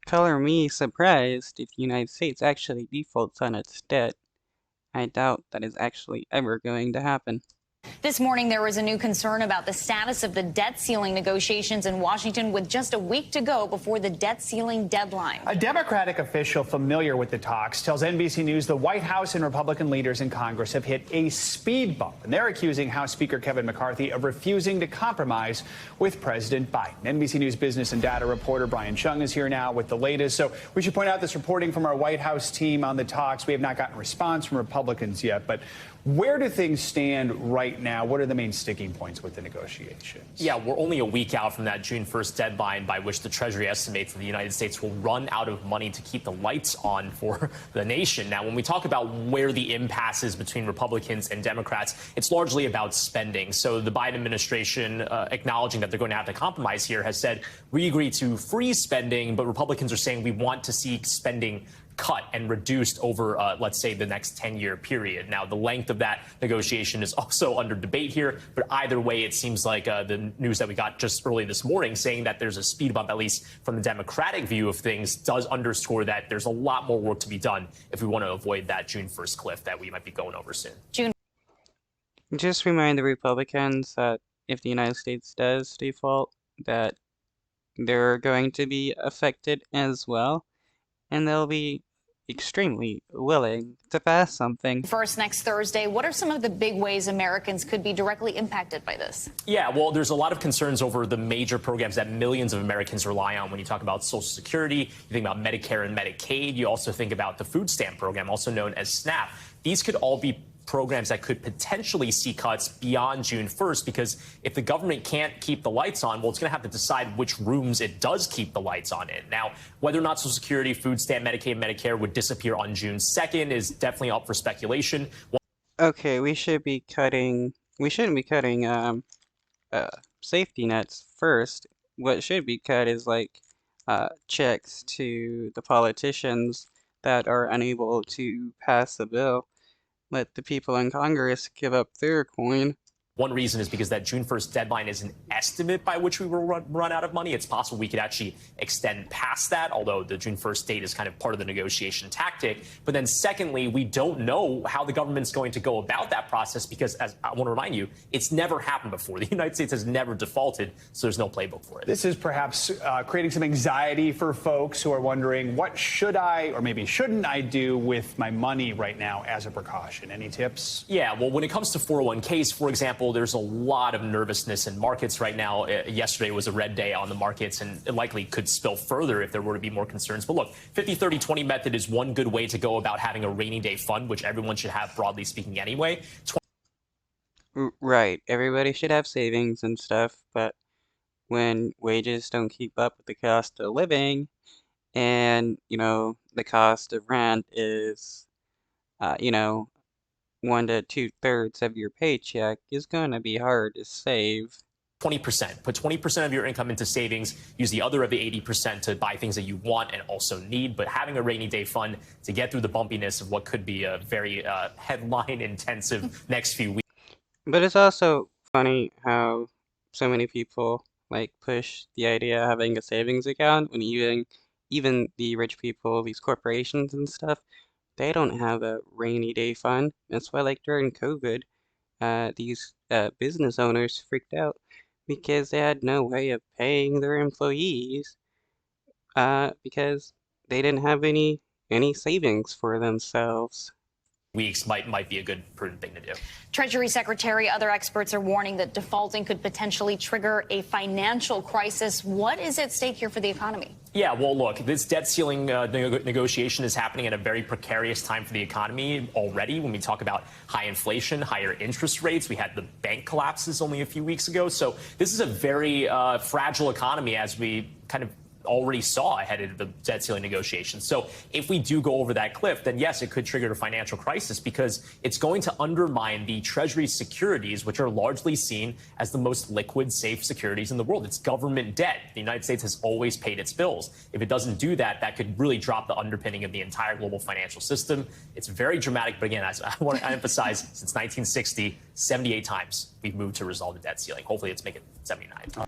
Color me surprised if the United States actually defaults on its debt. I doubt that is actually ever going to happen. This morning, there was a new concern about the status of the debt ceiling negotiations in Washington with just a week to go before the debt ceiling deadline. A Democratic official familiar with the talks tells NBC News the White House and Republican leaders in Congress have hit a speed bump, and they're accusing House Speaker Kevin McCarthy of refusing to compromise with President Biden. NBC News business and data reporter Brian Chung is here now with the latest. So we should point out this reporting from our White House team on the talks. We have not gotten a response from Republicans yet, but where do things stand right now? What are the main sticking points with the negotiations? Yeah, we're only a week out from that June 1st deadline by which the Treasury estimates that the United States will run out of money to keep the lights on for the nation. Now, when we talk about where the impasse is between Republicans and Democrats, it's largely about spending. So the Biden administration, acknowledging that they're going to have to compromise here, has said we agree to freeze spending, but Republicans are saying we want to see spending cut and reduced over, let's say, the next 10-year period. Now, the length of that negotiation is also under debate here, but either way, it seems like the news that we got just early this morning saying that there's a speed bump, at least from the Democratic view of things, does underscore that there's a lot more work to be done if we want to avoid that June 1st cliff that we might be going over soon. Just remind the Republicans that if the United States does default, that they're going to be affected as well, and they'll be extremely willing to pass something. First, next Thursday, what are some of the big ways Americans could be directly impacted by this? Yeah, well, there's a lot of concerns over the major programs that millions of Americans rely on. When you talk about Social Security, you think about Medicare and Medicaid. You also think about the food stamp program, also known as SNAP. These could all be programs that could potentially see cuts beyond June 1st, because if the government can't keep the lights on, well, it's going to have to decide which rooms it does keep the lights on in. Now, whether or not Social Security, food stamp, Medicaid, Medicare would disappear on June 2nd is definitely up for speculation. Okay, we shouldn't be cutting safety nets first. What should be cut is like checks to the politicians that are unable to pass the bill. Let the people in Congress give up their coin. One reason is because that June 1st deadline is an estimate by which we will run out of money. It's possible we could actually extend past that, although the June 1st date is kind of part of the negotiation tactic. But then secondly, we don't know how the government's going to go about that process because, as I want to remind you, it's never happened before. The United States has never defaulted, so there's no playbook for it. This is perhaps creating some anxiety for folks who are wondering, what should I or maybe shouldn't I do with my money right now as a precaution? Any tips? Yeah, well, when it comes to 401ks, for example, there's a lot of nervousness in markets right now. Yesterday was a red day on the markets, and it likely could spill further if there were to be more concerns. But look, 50-30-20 method is one good way to go about having a rainy day fund, which everyone should have, broadly speaking, anyway. Right, everybody should have savings and stuff, but when wages don't keep up with the cost of living, and, the cost of rent is, 1 to 2/3 of your paycheck, is going to be hard to save. 20%. Put 20% of your income into savings. Use the other of the 80% to buy things that you want and also need. But having a rainy day fund to get through the bumpiness of what could be a very headline-intensive next few weeks. But it's also funny how so many people push the idea of having a savings account when even the rich people, these corporations and stuff, they don't have a rainy day fund. That's why, during COVID, these business owners freaked out because they had no way of paying their employees because they didn't have any savings for themselves. Weeks might be a good prudent thing to do. Treasury Secretary, other experts are warning that defaulting could potentially trigger a financial crisis. What is at stake here for the economy? Yeah, well, look, this debt ceiling negotiation is happening at a very precarious time for the economy already. When we talk about high inflation, higher interest rates, we had the bank collapses only a few weeks ago. So this is a very fragile economy, as we kind of already saw ahead of the debt ceiling negotiations. So if we do go over that cliff, then yes, it could trigger a financial crisis because it's going to undermine the Treasury securities, which are largely seen as the most liquid, safe securities in the world. It's government debt. The United States has always paid its bills. If it doesn't do that, that could really drop the underpinning of the entire global financial system. It's very dramatic. But again, as I want to emphasize, since 1960, 78 times we've moved to resolve the debt ceiling. Hopefully it's making 79.